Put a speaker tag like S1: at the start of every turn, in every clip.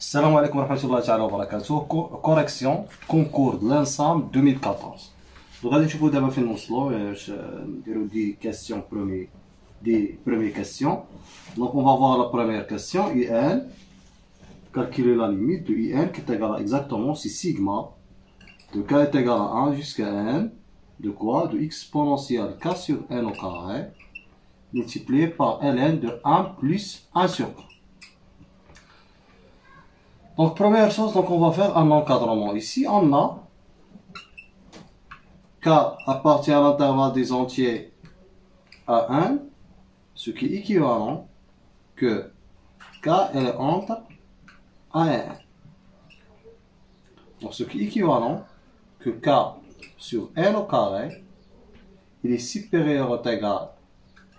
S1: Salam alaikum wa rahmatullahi ta'ala wa barakatuh. Correction, concours de l'ensemble 2014. Donc, allez, je vous d'abord faire des questions, des premières questions. Donc, on va voir la première question. IN, calculer la limite de IN qui est égale à exactement, c'est sigma de k est égal à 1 jusqu'à n de quoi? De exponentielle k sur n au carré multiplié par ln de 1 plus 1 sur k. Donc, première chose, donc on va faire un encadrement. Ici, on a k appartient à l'intervalle des entiers à 1, ce qui est équivalent que k est entre 1 et 1. Donc, ce qui est équivalent que k sur n au carré, il est supérieur ou égal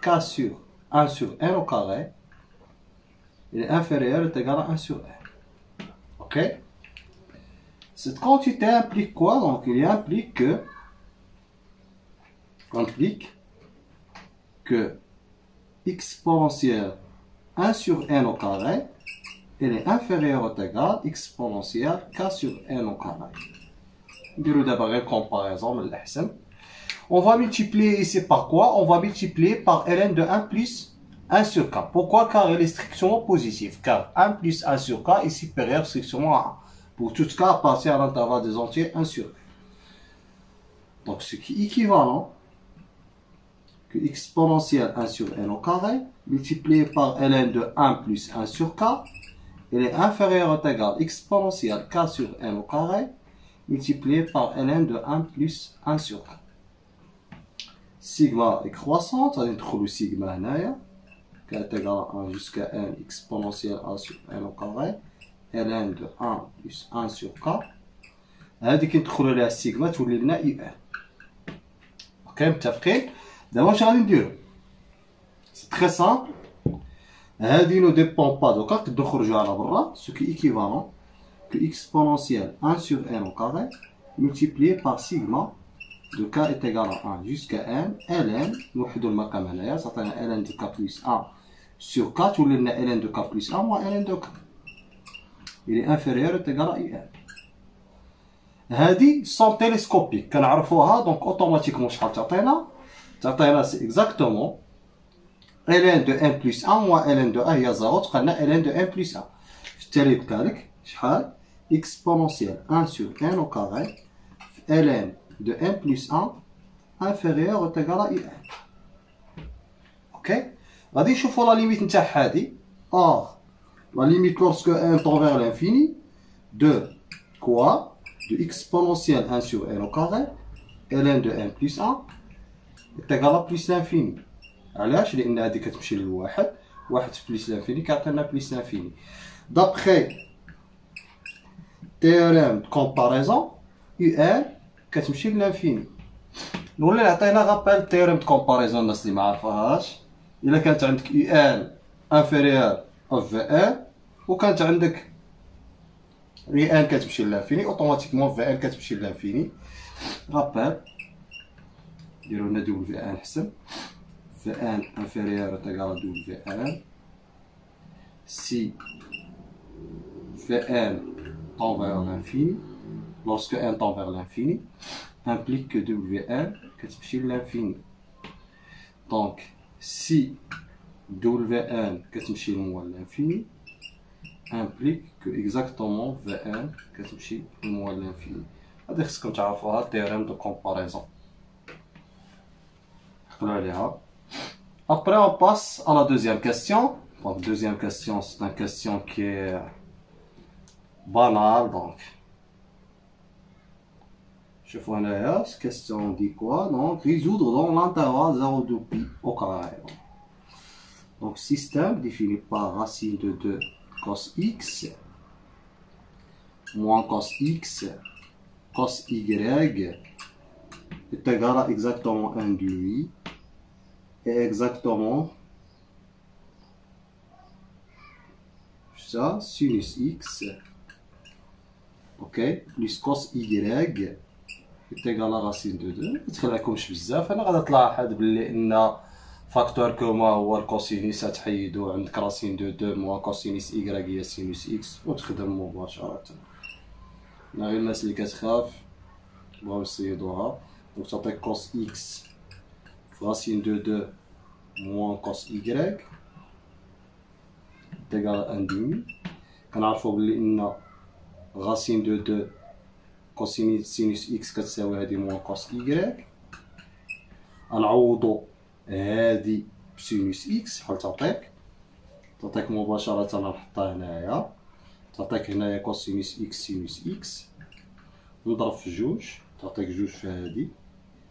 S1: k sur 1 sur n au carré, il est inférieur ou égal à 1 sur n. Ok? Cette quantité implique quoi? Donc, il implique que exponentielle 1 sur n au carré, elle est inférieure ou égale exponentielle k sur n au carré. On va d'abord une comparaison. On va multiplier ici par quoi? On va multiplier par ln de 1 plus 1 sur k. Pourquoi? Car elle est strictement positive. Car 1 plus 1 sur k est supérieur strictement à 1. Pour tout k appartient à l'intervalle des entiers 1 sur k. Donc, ce qui est équivalent que exponentielle 1 sur n au carré multiplié par ln de 1 plus 1 sur k, elle est inférieure ou égale exponentielle k sur n au carré multiplié par ln de 1 plus 1 sur k. Sigma est croissante, on trouve le sigma هنايا k est égal à 1 jusqu'à n exponentielle 1 sur n au carré ln de 1 plus 1 sur k. هذه كي ندخلوا لها السيجما تولي لنا اي ان. اوكي متفقين؟ دابا واش غادي نديرو؟ سي تري سامبل. هذه نو ديبون با دوكا كنبداو نخرجوا على برا سو كي ايكيفالون que exponentielle 1 sur n au carré multiplié par sigma de k est égal à 1 jusqu'à n ln نوحدوا المقام هنايا تعطينا ln de k plus 1 sur k تولي لنا ln de k plus 1 moins ln de k. il est inférieur ou égal à in. هذه سون تيليسكوبيك كنعرفوها دونك اوتوماتيكمون شحال تعطينا سي اكزاكتومون ln de n plus 1 moins ln de 1 هي 0 تبقى لنا ln de n plus 1. في التالي كذلك شحال exponentielle 1 sur n au carré ln de n plus 1 inférieur ou égal à in. ok غادي نشوفوا لا ليميت نتاع هذه. or la limite lorsque n tend vers l'infini de quoi? De exponentielle 1 sur n au carré ln de n plus 1 est égal à plus l'infini. علاش؟ لان هذه كتمشي للواحد، واحد في بليس لانفيني كيعطينا بليس لانفيني. d'après théorème de comparaison un كتمشي للانفيني. نولي عطينا غابيل théorème de comparaison الناس اللي ما عرفوهاش. الا كانت عندك un inférieur à v1 وكانت عندك ان كتمشي للانفيني اوتوماتيكمون في ان كتمشي للانفيني. غابيل نديرو لنا دبل في ان حسن. v1 inférieur est égal à w1 si vn tend vers l'infini, lorsque n tend vers l'infini, implique que wn كتمشي l'infini. donc si wn كتمشي l'infini, implique que exactement vn كتمشي l'infini. هذه خصكم تعرفوها théorème de comparaison. عقلوا عليها. Après, on passe à la deuxième question. Donc, deuxième question, c'est une question qui est banale. Donc, je fais une question dit quoi? Donc, résoudre dans l'intervalle 0 de pi au carré. Donc, système défini par racine de 2 cos x moins cos x cos y est égal à exactement 1 de 8. Et exactement ça sinus x ok plus cos y est égal à racine de 2. ما تخليكمش بزاف. انا غادي تلاحظ بلي ان فاكتور كوما هو الكوسينيس، تحيدو عندك راسين دو دو موان كوسينيس إيكغيك هي سينوس إكس وتخدم مباشرة. غير الناس اللي كتخاف بغاو يصيدوها، دونك تعطيك كوس إكس في راسين دو دو موان كوس إيكغيك تيغال ان دومي. كنعرفو بلي إن راسين دو دو كوسينيس سينوس إكس كتساوي هادي موان كوس إيكغيك. غنعوضو هادي بسينوس إكس شحال تعطيك مباشرة. نحطها هنايا، تعطيك هنايا كوسينوس إكس سينوس إكس، نضرب في جوج تعطيك جوج في هادي،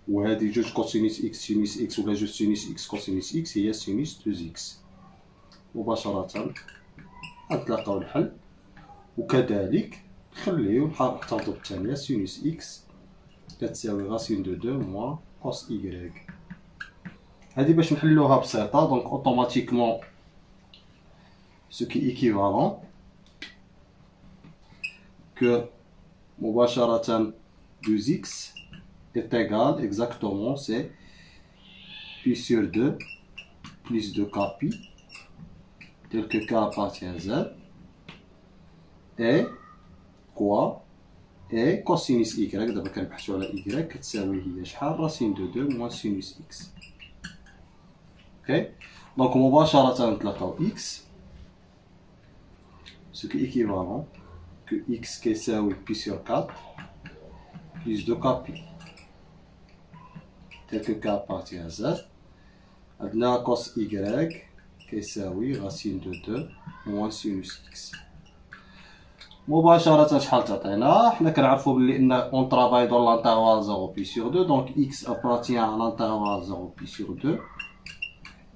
S1: وهادي جوج كوسينوس إكس سينوس إكس ولا جوج سينوس إكس كوسينوس إكس هي سينوس دوز إكس. مباشرة غنتلاقاو الحل. وكذلك نخليو نحتفظو بالثانية سينوس إكس كتساوي راسين دو دو موان كوس إيكغيك. هادي باش نحلوها بسيطة. دونك اوتوماتيكمون ce qui est équivalent que مباشرة 2x est égal exactement c'est pi sur 2 plus 2k pi tel que k appartient à z et quoi et cosinus y. دابا كنبحثو على y كتساوي هي شحال راسين دو 2 موان سينوس x. اوكي دونك مباشرة نتلاقاو x ce qui est équivalent que x كيساوي pi sur 4 plus 2k pi tel que k appartient à z. عندنا cos y كيساوي راسين دو 2 موان سينوس x. مباشرة شحال تعطينا؟ حنا كنعرفو بلي ان اون طرافاي دون لانترفال 0 pi sur 2 donc x appartient à l'intervalle 0 pi sur 2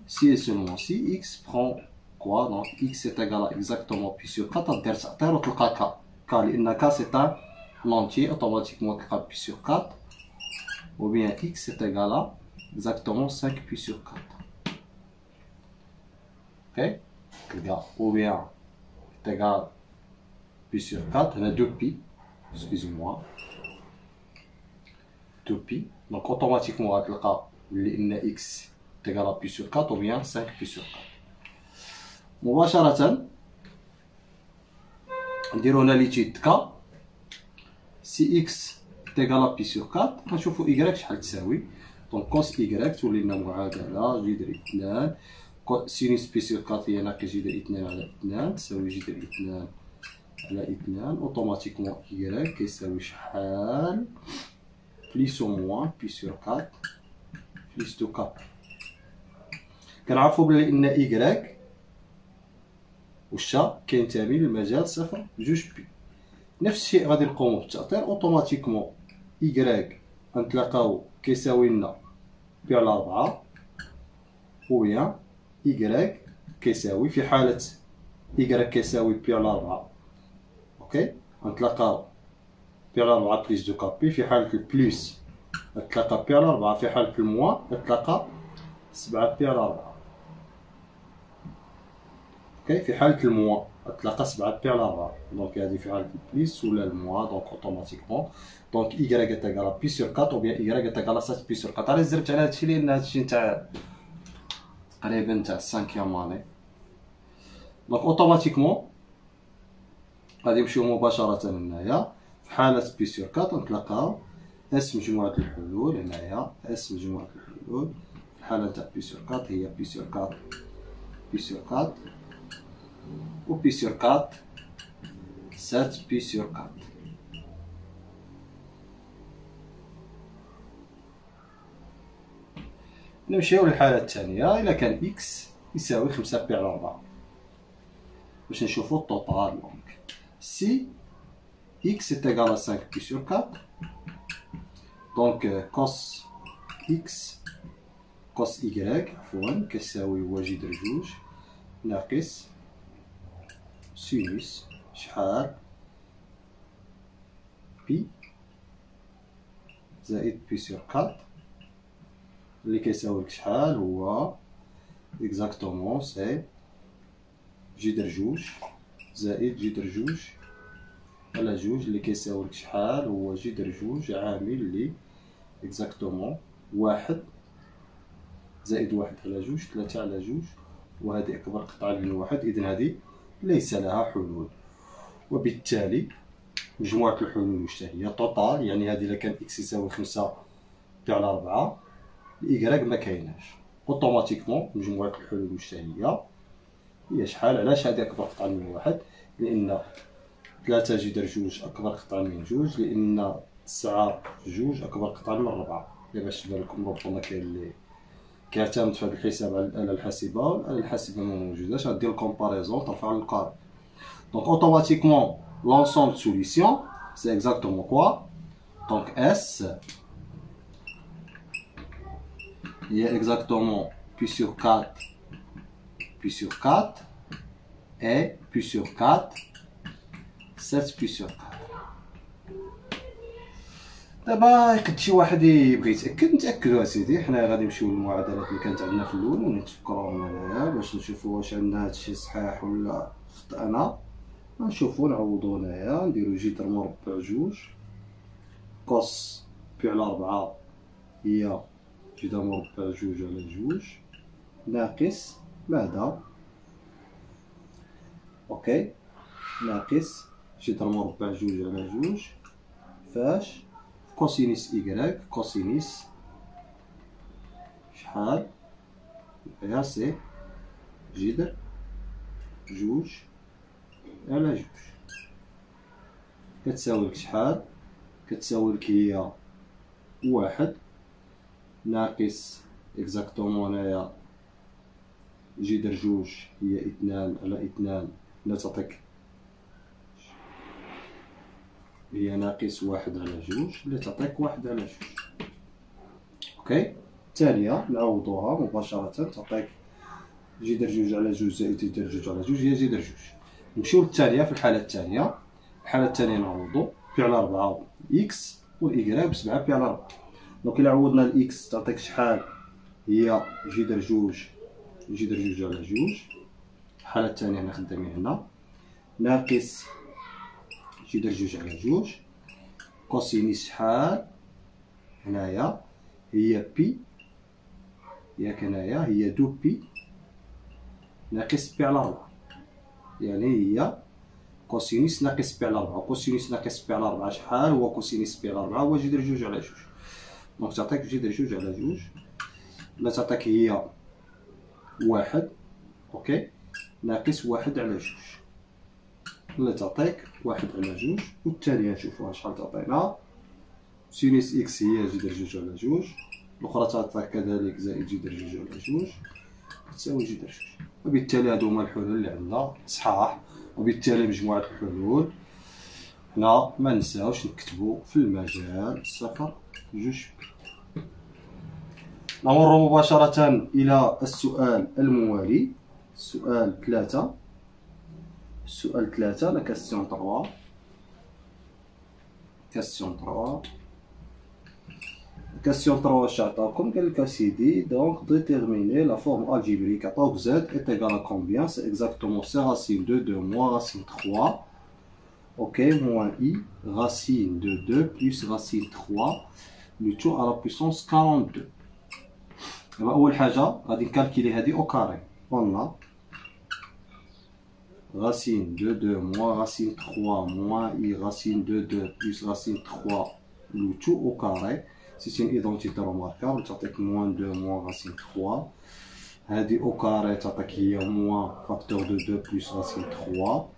S1: si et seulement si x prend quoi. donc x est égal à exactement pi sur 4 دير تعطير وتلقى k لان k c'est un entier automatiquement تلقى pi sur 4 ou bien x est égal à exactement 5 pi sur 4. ok تلقى ou bien est égal pi sur 4 هنا 2 pi excusez-moi 2 pi donc automatiquement غتلقى بلي ان x est égal à pi sur 4 ou bien 5 pi sur 4. مباشرة نديرو هنا ليتيد كا سي اكس تيغال ا بي سور 4 غنشوفو إيكغيك شحال تساوي. دونك كوس إيكغيك تولي لنا معادلة جذر 2 سينوس بي سور 4 هي ناقص جذر 2 على 2 تساوي جذر 2 على 2 اوتوماتيكمون إيكغيك كيساوي شحال بليس أو موان بي سور 4 بليس دو كا. كنعرفو بلي إن إيكغيك وشا كينتمي للمجال 0 جوج بي. نفس الشيء غادي نقومو بالتأطير اوتوماتيكمون إيكغيك غنتلاقاو كيساوي لنا بي على 4 و بيان إيكغيك كيساوي في حالة إيكغيك كيساوي بي على 4 اوكي غنتلاقاو بي على 4 بليس دو كا بي. في حالة البليس غتلاقى بي على 4، في حالة الموان غتلاقى 7 بي على 4. اوكي في حالة الموان غتلاقى 7 بي على 4 دونك هادي في حالة البليس ولا الموان دونك اوتوماتيكمون دونك إيكغيك إيت إيكال بي سور 4 أو بيان إيكغيك إيت إيكال 7 بي سور 4. علاش زربت على هادشي؟ لأن هادشي نتاع تقريبا نتاع السانكيام اني. دونك اوتوماتيكمون غادي نمشيو مباشرة هنايا في حالة بي سور 4 نتلاقاو اس مجموعة الحلول هنايا اس مجموعة الحلول في الحالة نتاع بي سور 4 هي بي سور 4 بي سور 4 و بي سور 4 7 بي سور 4. نمشيو للحالة الثانية. إلا كان إكس يساوي 5 بي على 4 باش نشوفو التوتال. دونك سي إكس إت إيكال 5 بي سور 4 دونك كوس إكس كوس إيكغيك عفوا كيساوي هو جذر جوج ناقص سينوس شحال بي زائد بي سور 4 اللي كيساوي لك شحال هو اكزاكتومون سي جذر جوج زائد جذر جوج على جوج اللي كيساوي لك شحال هو جذر جوج عامل لي اكزاكتومون واحد زائد 1 على 2 3 على 2 وهذه أكبر قطعة من 1. إذن هذه ليس لها حلول، وبالتالي مجموعة الحلول واش هي؟ توتال، يعني هذه إلا كان إكس يساوي 5 بي على 4 الإكراك ما كايناش، أوتوماتيكمون مجموعة الحلول واش هي شحال؟ علاش هذه أكبر قطعة من 1؟ لأن 3 جذر 2 أكبر قطعة من 2، لأن 9 2 أكبر قطعة من 4. باش تبان لكم ربما كاين اللي كيعتمد في هذا الحساب على الآلة الحاسبة، والآلة الحاسبة ما موجوداش، غدير الكومباريزون ترفع للقارب. دونك automatiquement l'ensemble de solutions c'est exactement quoi? Donc S il y a exactement pi sur 4 pi sur 4 et pi sur 4 7 pi sur 4. دابا يقد شي واحد يبغي يتاكد، نتاكدوا اسيدي. حنا غادي نمشيو للمعادلات اللي كانت عندنا في الاول ونتفكروهم هنايا باش نشوفوا واش عندنا هادشي صحيح ولا خطأنا. نشوفوا نعوضوا هنايا، نديرو جذر مربع 2 كوس بي على 4 هي جذر مربع 2 على 2 ناقص ماذا؟ اوكي، ناقص جذر مربع 2 على 2 فاش كوسينيس إيكغيك كوسينيس شحال؟ هي سي جذر 2 على 2 كتساوي لك شحال؟ كتساوي لك هي 1 ناقص اكزاكتومون هنايا جذر 2 هي 2 على 2 لا تعطيك هي ناقص 1 على 2 اللي تعطيك 1 على 2. اوكي، الثانية نعوضوها مباشرة تعطيك جذر 2 على 2 زائد جذر 2 على 2 هي جذر 2. نمشيو للثانية. في الحالة الثانية نعوضو بي على 4 إكس والإكغيك ب7 بي على 4. دونك إلا عوضنا الإكس تعطيك شحال؟ هي جذر 2 على 2. الحالة الثانية حنا خدامين هنا ناقص جذر 2 على 2 كوسينيس شحال؟ هنايا هي بي، ياك هنايا هي 2 بي ناقص بي على 4، يعني هي كوسينيس ناقص بي على 4. كوسينيس ناقص بي على 4 شحال هو؟ كوسينيس بي على 4 هو جذر 2 على 2. دونك تعطيك جذر 2 على 2 لا تعطيك هي 1 اوكي ناقص 1 على 2 ولا تعطيك 1 على 2. والثانية نشوفوها شحال تعطينا. سينيس إكس هي جذر 2 على 2، الأخرى تعطيك كذلك زائد جذر 2 على 2 تساوي جذر 2. وبالتالي هادو هما الحلول اللي عندنا صحاح. وبالتالي مجموعة الحلول حنا ما ننساوش نكتبو في المجال 0 2 بي. نمر مباشرة إلى السؤال الموالي، سؤال 3. السؤال 3 لا كاستيون 3. كاستيون 3 واش عطاكم؟ قال لك اسيدي دونك ديتيرميني لا فورم الجبريك. عطاوك زد est égal à combien؟ c'est exactement c racine de 2 moins racine 3 ok moins i racine de 2 plus racine 3 le tout à la puissance 42. دابا اول حاجه غادي نكالكيلي هذه او كاري. قلنا racine de 2 moins racine 3 moins i racine de 2 plus racine 3 le tout au carré. C'est une identité remarquable. تعطيك moins 2 moins racine 3. هذه au carré تعطيك هي moins facteur de 2 plus racine 3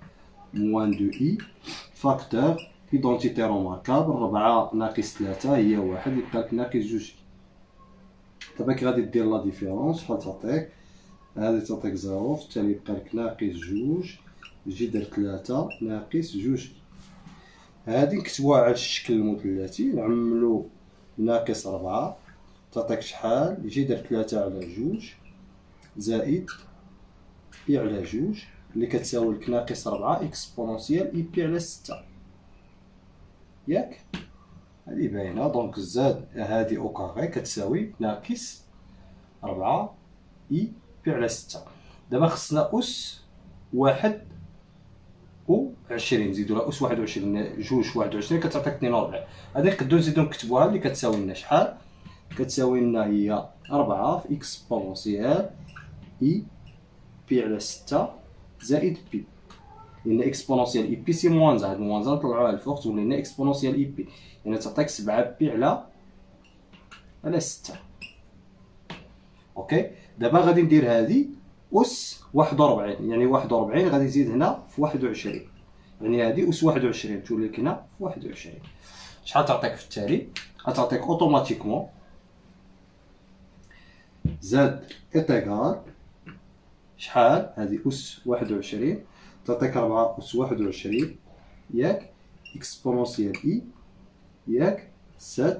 S1: moins 2i facteur identité remarquable 4 ناقص 3 هي 1 يبقى لك ناقص 2. دابا كي غادي دير لا ديفيرونس شحال تعطيك؟ هذه تعطيك 0 بالتالي يبقى لك ناقص 2 جذر 3 ناقص 2. هذه نكتبوها على الشكل المثلثي نعملو ناقص 4 تعطيك شحال؟ جذر 3 على 2 زائد بي على 2 اللي كتساوي لك ناقص 4 اكسبونونسيال اي بي على 6 ياك؟ هذه باينه. دونك زاد هذه او كاري كتساوي ناقص 4 اي بي على 6. دابا خصنا أس 21 نزيدو لها أس 21 2 21 كتعطيك 42. هذه نقدرو نزيدو نكتبوها اللي كتساوي لنا شحال؟ كتساوي لنا هي 4 في اكسبونونسيال اي بي على 6 زائد بي، لأن اكسبونونسيال اي بي سي موان زائد موان زائد نطلعوها الفوق تولي لنا اكسبونونسيال اي بي، يعني تعطيك 7 بي على 6. اوكي. دابا غادي ندير هادي أس 41، يعني 41 غادي نزيد هنا في 21، يعني هادي أس 21 تولي لك هنا في 21. شحال تعطيك في التالي؟ غتعطيك اوتوماتيكمون زاد إيتيغال شحال هادي أس 21 تعطيك 4 أس 21 ياك اكسبونونسيال اي ياك 7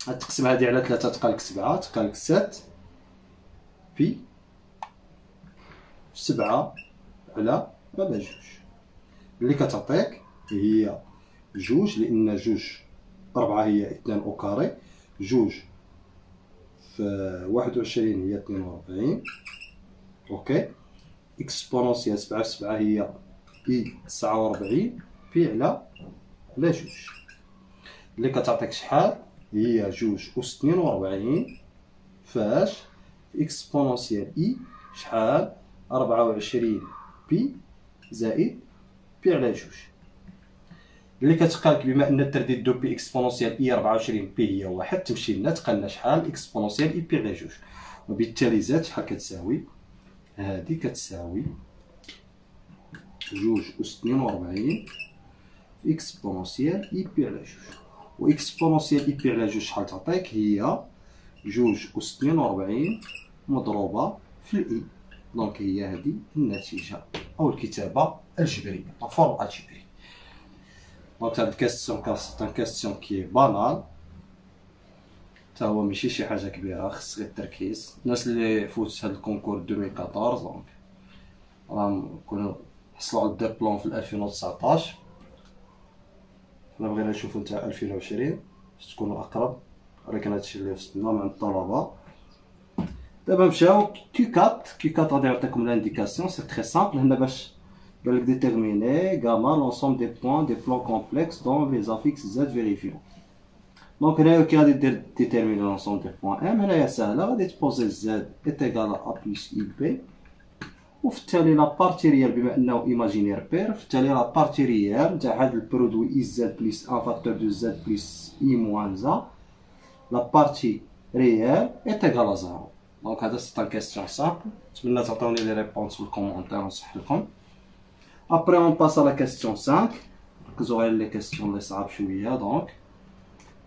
S1: غتقسم هادي على 3 تبقالك 7 تبقالك 7 بي 7 على 2 اللي كتعطيك هي 2 لأن 2 4 هي 2 أو كاري، 2 في 21 هي 42. اوكي. اكسبونونسيال 7 في 7 هي اي 49 بي على 2 اللي كتعطيك شحال هي 2 أس 42 فاش في اكسبونونسيال اي شحال 24 بي زائد بي على 2 اللي كتقالك بما ان الترديد دو بي اكسبونونسيال اي 24 بي هي 1 تمشي لنا تقالنا شحال اكسبونونسيال اي بي على 2، وبالتالي زاد شحال كتساوي هادي كتساوي 2 أس 42 في اكسبونونسيال اي بي على 2، و اكسبونونسيال اي بي على 2 شحال تعطيك هي 2 أس 42 مضروبة في الاي. دونك هي هذه النتيجة أو الكتابة الجبرية، لا فورم الجبري. دونك هاد الكاستيون سي كاستيون كي بانال، تا هو ماشي شي حاجة كبيرة، خص غير التركيز. الناس اللي فوت هاد الكونكور 2014 دونك راهم كونوا حصلوا على الدبلوم في 2019. حنا بغينا نشوفو نتاع 2020 باش تكونوا أقرب، ولكن هادشي اللي وصلنا مع الطلبة. دابا نمشاو كي 4 غادي يعطيكم لانديكاسيون سي تري سامبل. هنا باش قالك ديتيرميني غاما لونسومبل دي بوين دي بلون كومبلكس دون لي زافيكس زاد فيريفيون. دونك هنايا كي غادي دير ديتيرميني لونسومبل دي بوين ام، هنايا ساهله، غادي تبوزي زاد ايتيغال ا بلس اي بي، وفي التالي لا بارتي ريال بما انه ايماجينير بير، في التالي لا بارتي ريال نتاع هاد البرودوي اي زاد بلس 1 فاكتور دو زاد بلس اي موان زا، لا بارتي ريال ايتيغال ا زيرو. دونك هذا سي ان كاستيون سامبل، نتمنى تعطوني لي ريبونس في الكومونتير ونصح لكم. ابري اون باس ا لا كاستيون 5، ركزوا غير لي كاستيون لي صعاب شويه. دونك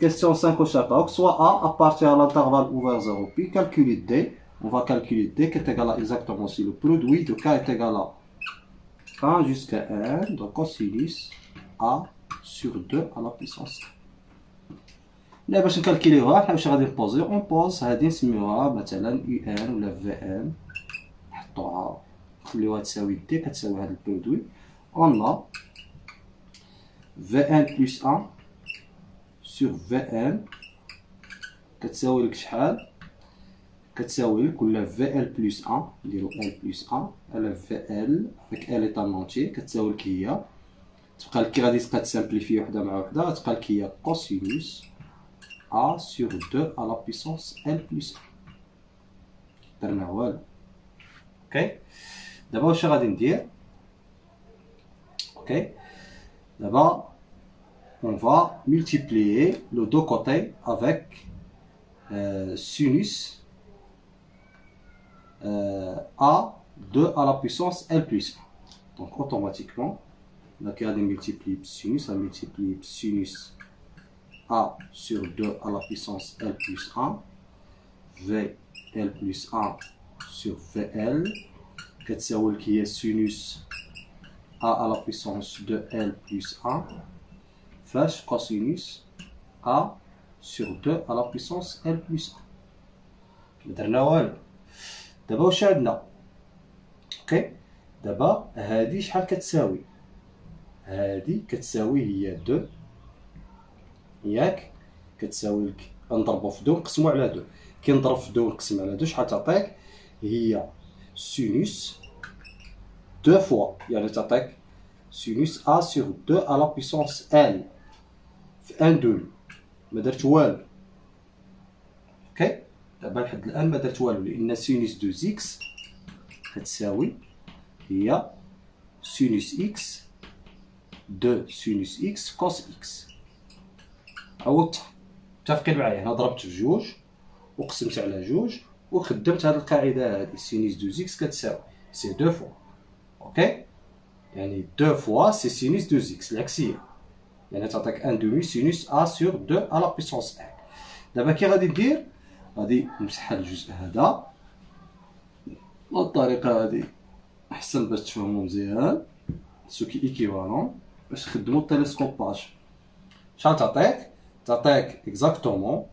S1: question 5 au chapeau, soit A appartient à l'intervalle ouvert 0 pi, calculer D, on va calculer D qui est égal à exactement si le produit de K est égal à 1 jusqu'à n de cosinus A sur 2 à la puissance. Là باش نكالكوليوها حنا واش غادي نبوزيو، اون بوز هادي نسميوها مثلا يو ان ولا في ان، نحطوها نخليوها تساوي دي كتساوي هاد البرودوي. اون لا في ان بلس 1 sur Vn كتساوي لك شحال؟ كتساوي لك ولا VL بلس 1 نديرو L بلس 1 على VL داك L ايطال نونتي كتساوي لك هي تبقى لك كي غادي تبقى تسامبليفي وحده مع وحده غتبقى لك هي كوسينوس A sur 2 à la puissance L plus 1. درنا والو. اوكي دابا واش غادي ندير؟ اوكي دابا on va multiplier les deux côtés avec sinus A2 à la puissance L plus 1. Donc automatiquement, on a multiplié sinus, on multiplie sinus A sur 2 à la puissance L plus 1, VL plus 1 sur VL, qui est sinus A à la puissance de L plus 1, فاش cosinus A sur 2 à la puissance L plus 1. درنا والو. دابا واش عندنا؟ اوكي دابا هادي شحال كتساوي؟ هادي كتساوي هي 2 ياك كتساوي لك نضربو في 2 نقسمو على 2. كي نضرب في 2 نقسم على 2 شحال تعطيك؟ هي سينوس 2 فوا، يعني تعطيك سينوس A sur 2 à la puissance L في 1 2 ما درت والو. اوكي. دابا لحد الان ما درت والو، لان سينوس دو زيكس كتساوي هي سينوس اكس دو سينوس اكس كوس اكس. عوضتها. متفقين معايا؟ هنا ضربت في جوج وقسمت على جوج وخدمت هاد القاعده هادي، سينوس دو زيكس كتساوي سي دو فوا. اوكي، يعني دو فوا سي سينوس دو زيكس العكسيه، يعني تعطيك ان دومي سينوس ا سور دو ا لا بيسونس ان. دابا كي غادي ندير، غادي نمسح الجزء هذا بالطريقه هذه احسن باش تفهموا مزيان. سوكي ايكيفالون باش تخدموا التيليسكوباج. شحال تعطيك؟ تعطيك اكزاكتومون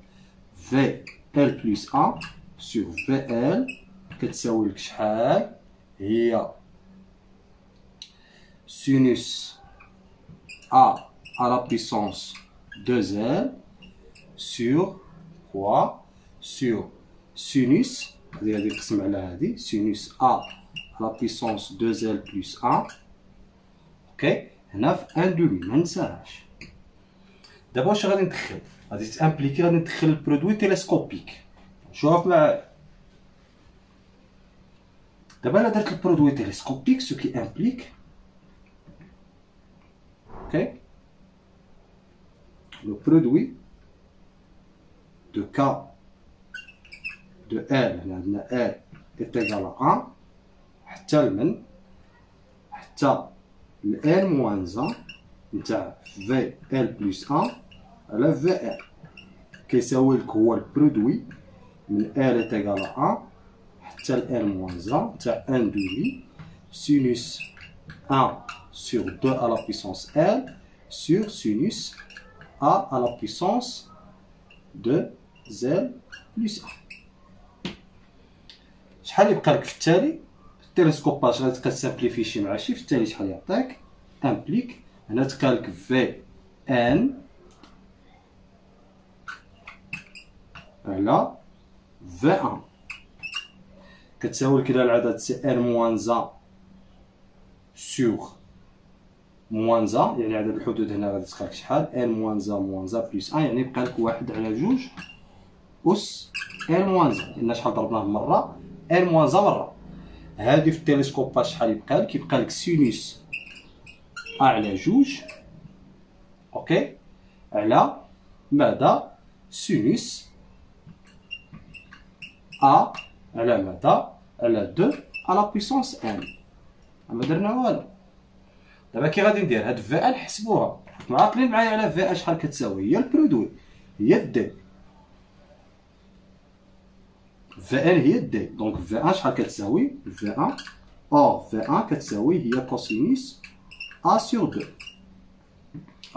S1: في ال بلس 1 سور في ال كتساوي لك شحال؟ هي سينوس ا à la puissance 2L sur quoi? Sur sinus, غادي نقسم على هادي sinus A à la puissance 2L plus 1. اوكي، هنا في 1 دومي ما ننساهاش. دابا واش غادي ندخل؟ غادي تامبليكي، غادي ندخل البرودوي تيليسكوبيك. شوف معايا. دابا الا درت البرودوي تيليسكوبيك سو كي امبليك، اوكي، le produit de K de L, L est égal à 1 حتى لمن؟ حتى ل L moins 1 نتاع في L plus 1 على في L كيساوي لك هو البرودوي من L est égal à 1 حتى ل L moins 1 نتاع 1 دومي sinus 1 sur 2 à la puissance L sur sinus A à la puissance de Z plus 1. شحال يبقى لك في التالي؟ في التيليسكوباج غادي تسامبليفي مع شي، في التالي شحال يعطيك؟ امبليك، هنا تلقى لك في ان على في ان كتساوي لك العدد سي ان موان 1 سور موان زا، يعني عدد الحدود هنا غادي تلقى لك شحال؟ ان موان زا بلس 1، يعني يبقى لك 1 على 2 أس ان موان زا، لأن شحال ضربناه مرة؟ ان موان زا مرة. هادي في التيليسكوباج شحال يبقى لك؟ يبقى لك سينوس ا على 2 اوكي على ماذا؟ سينوس ا على ماذا؟ على 2 على بيسونس ان. ما درنا والو. دابا كي غادي ندير هاد في ان حسبوها، عاقلين معايا على في ان شحال كتساوي؟ هي البرودوي، هي دي. في ان هي دي، دونك في ان شحال كتساوي؟ في ان اور في ان كتساوي هي كوسينوس ا سور 2.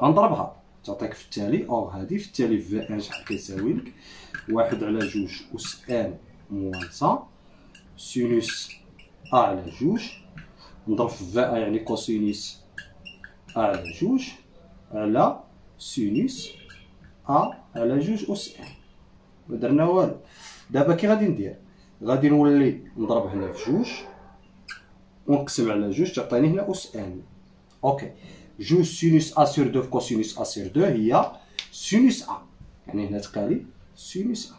S1: غنضربها تعطيك في التالي، اور هادي في التالي في ان شحال كيساوي لك؟ 1 على 2 أس ان موان 100 سينوس ا على 2 نضرب في في ان يعني كوسينوس ا على 2 على سينوس ا على 2 أس ان. ما درنا والو. دابا كي غادي ندير؟ غادي نولي نضرب هنا في 2 ونقسم على 2 تعطيني هنا أس ان. اوكي، 2 سينوس ا سور 2 في كوسينوس ا سور 2 هي سينوس ا، يعني هنا تلقى سينوس ا،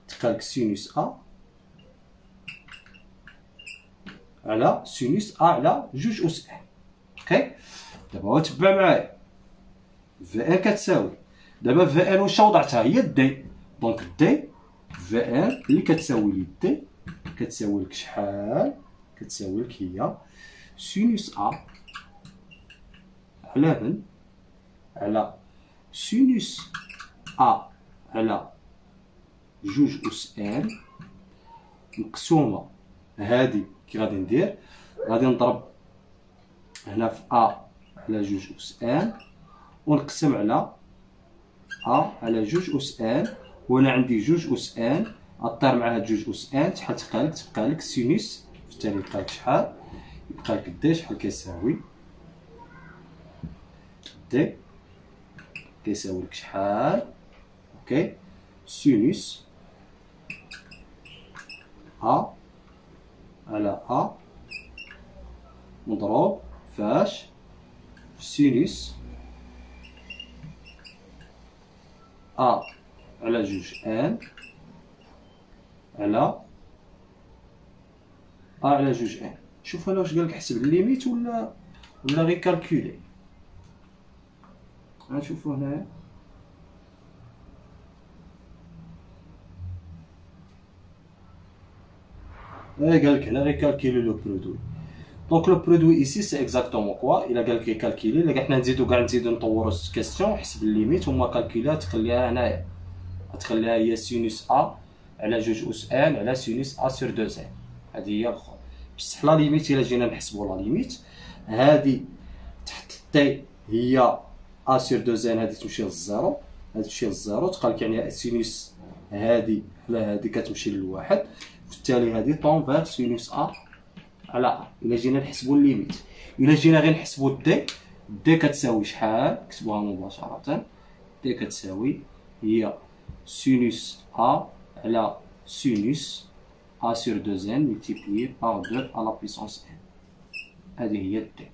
S1: تلقى لك سينوس ا على سينوس ا على 2 أس ان. اوكي، دابا هو تبع معايا. في ان كتساوي، دابا في ان واش وضعتها؟ هي دي، دونك دي في ان اللي كتساوي لي دي كتساوي لك شحال؟ كتساوي لك هي سينوس ا على من؟ على سينوس ا على 2 أس ان مقسومة هادي. كي غادي ندير؟ غادي نضرب هنا في ا على 2 أس ان ونقسم على ا على 2 أس ان، وهنا عندي 2 أس ان اطير مع هاد 2 أس ان شحال تبقى لك؟ تبقى لك سينوس في التالي يبقى لك شحال؟ يبقى لك دي شحال كيساوي؟ دي كيساوي لك شحال؟ اوكي، سينوس ا على ا مضروب فاش؟ في سينوس ا على جوج ان على على جوج ان. شوف انا واش قالك حسب الليميت ولا غير كالكولي. غنشوفو هنايا قالك هنا غير كالكولي لو برودوي. دونك لو برودوي ايسي سي اكزاكتومون كوا. الا قالك غير كالكولي، الا حنا نزيدو نطورو الكاستيون حسب الليميت هما كالكولي تخليها هنايا، تخليها هي سينوس ا على جوج اس ان على سينوس ا سور 2 ان. هذه هي الاخرى. بصح لا ليميت الا جينا نحسبو لا ليميت، هذه تحت تي هي ا سور 2 ان، هذه تمشي للزيرو، هذه تمشي للزيرو، تقالك يعني سينوس هذه على هذه كتمشي للواحد، بالتالي هذه طون فير سينوس ا على ا. الا جينا نحسبو الليميت، الا جينا غير نحسبو دي، دي كتساوي شحال؟ نكتبوها مباشرة، دي كتساوي هي سينوس ا على سينوس ا سور 2 ان ملتيبليي بار 2 على بويسونس ان. هذه هي دي.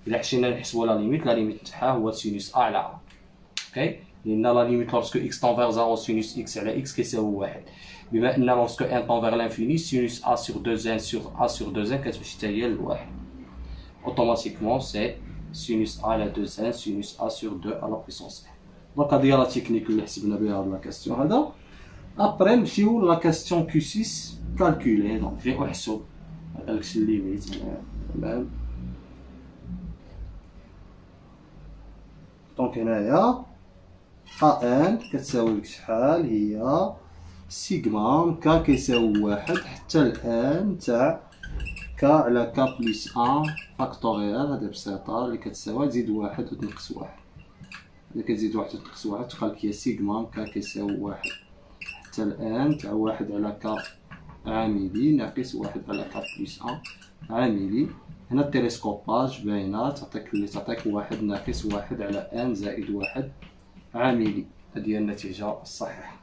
S1: الا حشينا نحسبو لا ليميت تاعها هو سينوس ا على ا. اوكي، لان لا ليميت لورسكو اكس طون فيغ 0 سينوس اكس على اكس كيساوي واحد، بما ان لورسكو ان طون فيغ لانفيني سينوس ا سور 2 ان سور ا سور 2 ان كتمشي حتى هي لواحد. اوتوماتيكمون سي سينوس ا على 2 ان سينوس ا سور 2 على بويسونس ان. دونك هذه هي لا تكنيك اللي حسبنا بها هاد لا كاستيون هذا. ابري نمشيو لا كاستيون كيو 6 كالكولي. دونك فيه احسب هذاك الليميت. تمام. دونك هنايا ا ان كتساوي لك شحال؟ هي سيغما كا كيساوي واحد حتى الان تاع كا على كا بلس ان فاكتوريال. هذا بسيطة اللي كتساوي تزيد واحد وتنقص واحد. إذا كتزيد واحد وتنقص واحد تقالك هي سيغما كا كيساوي واحد حتى الان تاع واحد على كا عاملي ناقص واحد على كا بلس ان عاملي. هنا التلسكوباج باينة، تعطيك واحد ناقص واحد على ان زائد واحد عاملي. هذه هي النتيجة الصحيحة.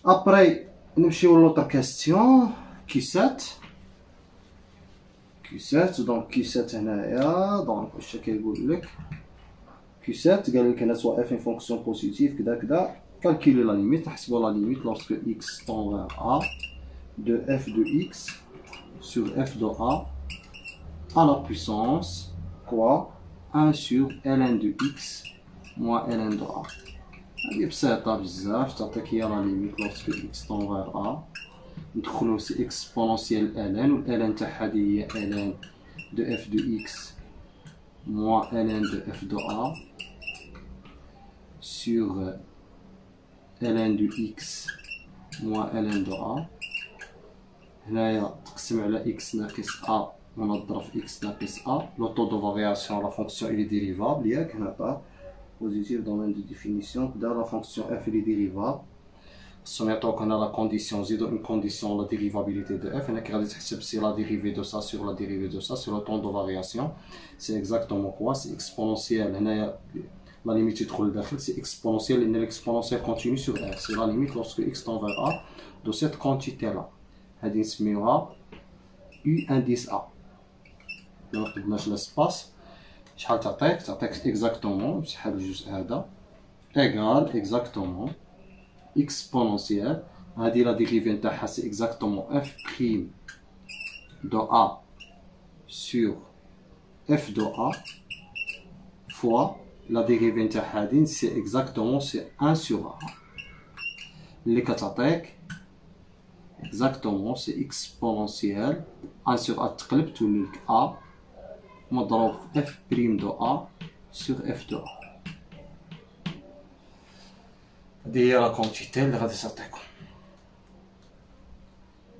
S1: ابري نمشيو لوطر كاستيون كيسات. دونك كيسات هنايا. دونك واش كيقول لك؟ كيسات قال لك هنا سوا اف ان فونكسيون بوزيتيف كذا كذا. كالكولي لا ليميت، نحسبو لا ليميت لورسكو اكس طون فيغ ا دو اف دو اكس سور اف دو ا à la puissance quoi 1 sur ln de x moins ln de a. هذه بسيطة بزاف، تعطيك هي لا ليميت لورسكو x طون فيغ a. ندخلو سي اكسبونونسيال ln، و ln تاعها هذه هي ln de f de x moins ln de f de a sur ln de x moins ln de a. هنايا تقسم على x ناقص a ونضرب في x ناقص a. لو طو دو فارياسيون لا فونكسيون إلي ديريفابل ياك. هنا طا بوزيتيف دومين دو ديفينيسيون كدا لا فونكسيون f إلي ديريفابل. خصهم يعطوك هنا لا كونديسيون، نزيدو اون كونديسيون لا ديريفابيليتي دو f. هنا كي غادي تحسب سي لا ديريفي دو سا سور لا ديريفي دو سا سور لو طون دو فارياسيون. سي اكزاكتومون كوا؟ سي اكسبونونسيال. هنايا لا ليميت يدخل لداخل، سي اكسبونونسيال لأن الاكسبونونسيال كونتيني سور r. سي لا ليميت لورسكو x طون فيغ a دو سيت كونتيتي لا. هادي نسميوها u انديس a. إلا مقدناش لاسباس شحال تعطيك؟ تعطيك اكزاكتومون بشحال الجزء هذا ايكال اكزاكتومون اكسبونونسيال. هادي لا ديريفي نتاعها سي اكزاكتومون اف بريم دو ا سور اف دو ا فوا لا ديريفي نتاع هادي سي اكزاكتومون سي 1 سور ا اللي كتعطيك اكزاكتومون سي اكسبونونسيال 1 سور ا تقلب تولي لك ا مضروب في اف بريم دو ا سور اف دو ا. هذه هي لا كونتيتي اللي غادي تعطيكم.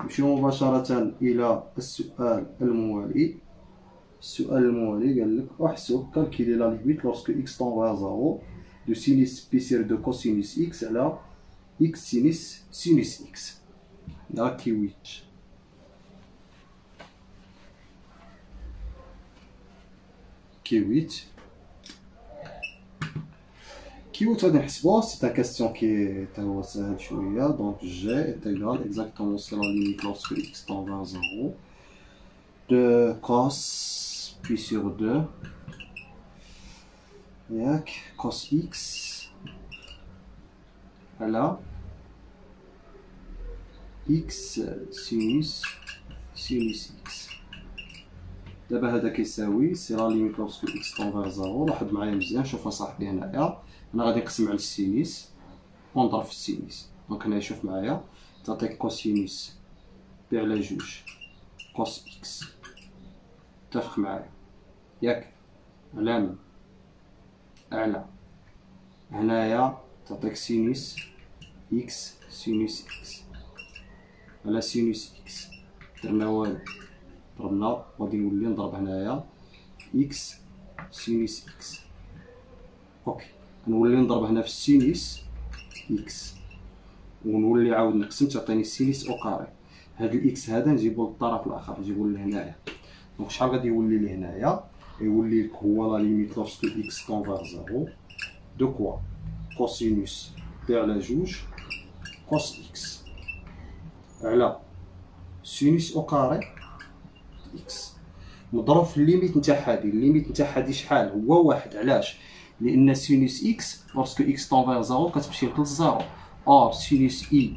S1: نمشيو مباشرة إلى السؤال الموالي. السؤال الموالي قال لك احسب كالكيلي لا ليميت لورسكو x طون فيغ زيرو دو سينيس بي سير دو كوسينيس x على x سينيس x. لا كيويت غادي نحسبوه. سي تا كاستيون كي تا هو ساهل شويه. دونك جي ايت ايغال اكزاكتومون سي لا ليميت لورسكو x طون فيغ زيرو دو كوس بي سور 2 ياك كوس x على إكس سينوس إكس. دابا هذا كيساوي سي لا ليميت لوغسكو إكس طون فيغ زيرو. لاحظ معايا مزيان، شوف أصاحبي هنايا أنا غادي نقسم على السينوس ونضرب في السينوس. دونك هنايا شوف معايا تعطيك كوسينوس بي على جوج كوس إكس. اتفق معايا ياك؟ على من؟ أعلى. هنايا تعطيك سينوس إكس سينوس إكس على سينوس إكس. درنا والو، ضربنا غادي نولي نضرب هنايا إكس سينوس إكس. أوكي، نولي نضرب هنا في السينوس إكس ونولي عاود نقسم تعطيني سينوس أو كاري. هاد الإكس هذا نجيبو للطرف الآخر، نجيبو لهنايا. دونك شحال غادي يولي لي هنايا؟ يولي لك هو لا ليميت لوغسكو إكس طون فيغ زيرو دو كوا كوسينوس بي على جوج كوس إكس على سينوس أو كاري إكس مضروب في الليميت نتاع هادي. الليميت نتاع هادي شحال؟ هو واحد. علاش؟ لأن سينوس إكس لوغسكو إكس طون فيغ زيرو كتمشي لك لزيرو. أور سينوس إي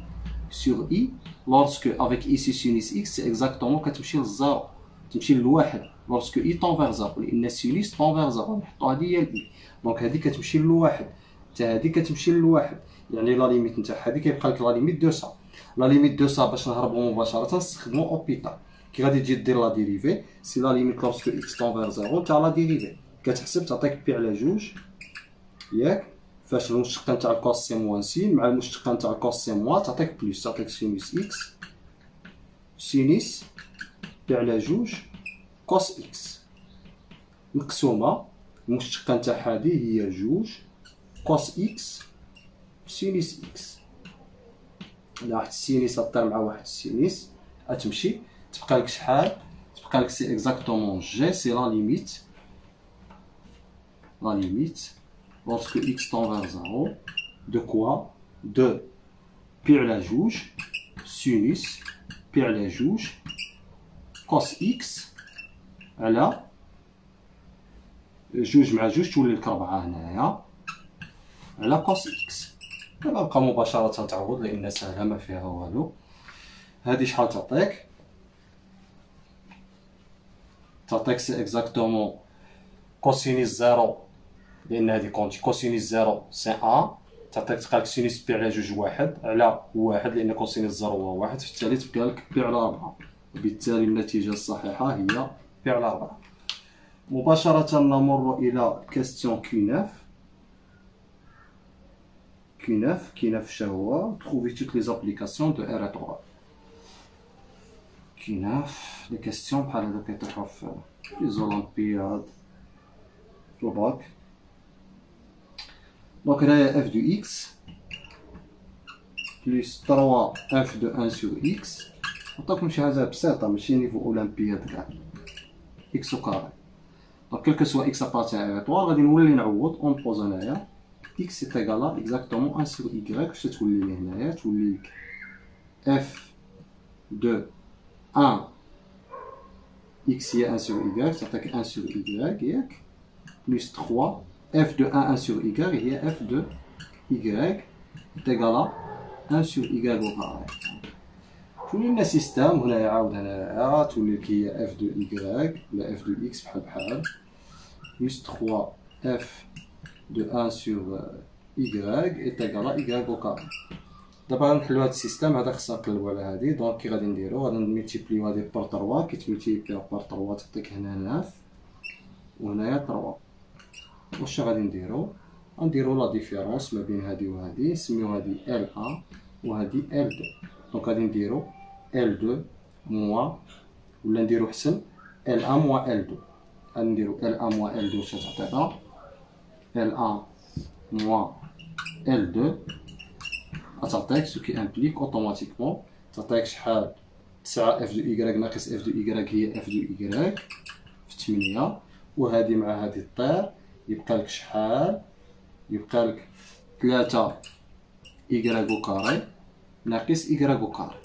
S1: سور إي لوغسكو افيك إيسي سينوس إكس سي إكزاكتومون كتمشي للزيرو، تمشي للواحد لوغسكو إي طون فيغ زيرو. لأن سينوس طون فيغ زيرو نحطو هادي هي الإي. دونك هادي كتمشي للواحد حتى هادي كتمشي للواحد، يعني لا ليميت نتاع هادي كيبقى لك لا ليميت دو سا. لا ليميت دو سا باش نهربو مباشرة نستخدمو أوبيتال. كي غادي تجي دير لا ديريفي سي لا ليميت لوغسكو إكس طون فيغ زيرو تاع لا ديريفي كتحسب تعطيك بي على جوج ياك. فاش المشتقة نتاع الكوس سي موان سين مع المشتقة نتاع الكوس سي موان تعطيك بلوس، تعطيك سينوس إكس سينوس بي على جوج كوس إكس مقسومة المشتقة نتاع هادي هي جوج كوس إكس سينوس إكس. إلا واحد السينوس غطير مع واحد السينوس غتمشي تبقى لك شحال؟ تبقى لك سي إكزاكتومون جي سي لا ليميت lorsque x tend vers 0 de quoi? De pi على جوج سينوس pi على جوج cos x على جوج مع جوج تولي لك 4 هنايا على cos x. دابا نبقى مباشرة تعوض لأن ساهلة ما فيها والو. هادي شحال تعطيك؟ تعطيك سي إكزاكتومون كوسينوس زيرو، لأن هادي كونتي كوسينوس زيرو سي أن. تعطيك تلقالك سينوس بي على جوج واحد على واحد، لأن كوسينوس زيرو هو واحد، فبالتالي تبقى لك بي على 4. وبالتالي النتيجة الصحيحة هي بي على 4. مباشرة نمر إلى كاستيون كي 9 شهو trouver toutes les applications de R étoile. كي 9 لي كاستيون بحال هذا كيطيحو في لي زولمبياد في الباك. دونك هنايا اف دو اكس بلس 3 اف دو 1 سور اكس. نعطيكم شي حاجه بسيطه ماشي نيفو اولمبياد كاع. اكس او كاري. دونك كلكو سوا اكس ابارتي ا ايطوال غادي نولي نعوض اون بوز هنايا اكس سي ايكالا اكزاكتومون 1 سور ايكغيك. واش تولي لي هنايا؟ تولي لك اف دو 1 اكس هي 1 سور ايكغيك تعطيك 1 سور ايكغيك ياك بلس 3 f de 1 sur y هي f de y est égal à 1 sur y au carré. تولي لنا سيستم هنا يعاود هنايا تولي لك هي f de y ولا f de x بحال plus 3 f de 1 sur y est égal à y au carré. دابا غنحلو هاد السيستم هذا خصنا نقلبو على هادي. دونك كي غادي نديرو غادي نملتيبليو هادي بار 3 كيتملتيبليو بار 3 تعطيك هنا 9 وهنايا 3. واش غادي نديرو؟ غنديرو لا ديفيرونس ما بين هادي وهادي نسميو هادي L1 وهادي L2. دونك غادي نديرو L2 موان ولا نديرو حسن L1 موان L2. غادي نديرو L1 موان L2 واش تعطينا L1 موان L2 غتعطيك سو كي امبليك اوتوماتيكمون تعطيك شحال 9 اف دو y ناقص اف دو y هي اف دو y في 8 وهادي مع هادي طير يبقى لك شحال؟ يبقى لك 3 y او كاري ناقص y او كاري.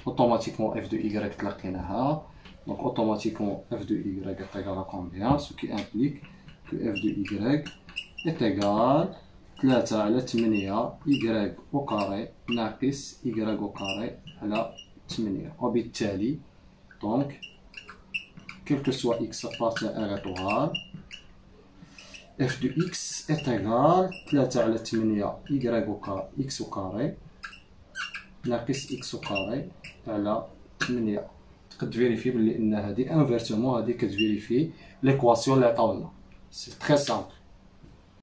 S1: اوتوماتيكمون اف دو y تلقيناها. دونك اوتوماتيكمون اف دو y est égal à combien؟ ce qui implique que f de y est égal 3 على 8 y أو كاري ناقص y أو كاري على 8. وبالتالي دونك quel que soit x appartient à un rétorogramme, f de x est égal 3 على 8 y أو كاري x أو كاري ناقص x أو كاري على 8. تقد تفيريفي بلي ان هادي انفيرسومون هادي كتفيريفي ليكواسيون اللي عطاولنا. سي تري سامبل.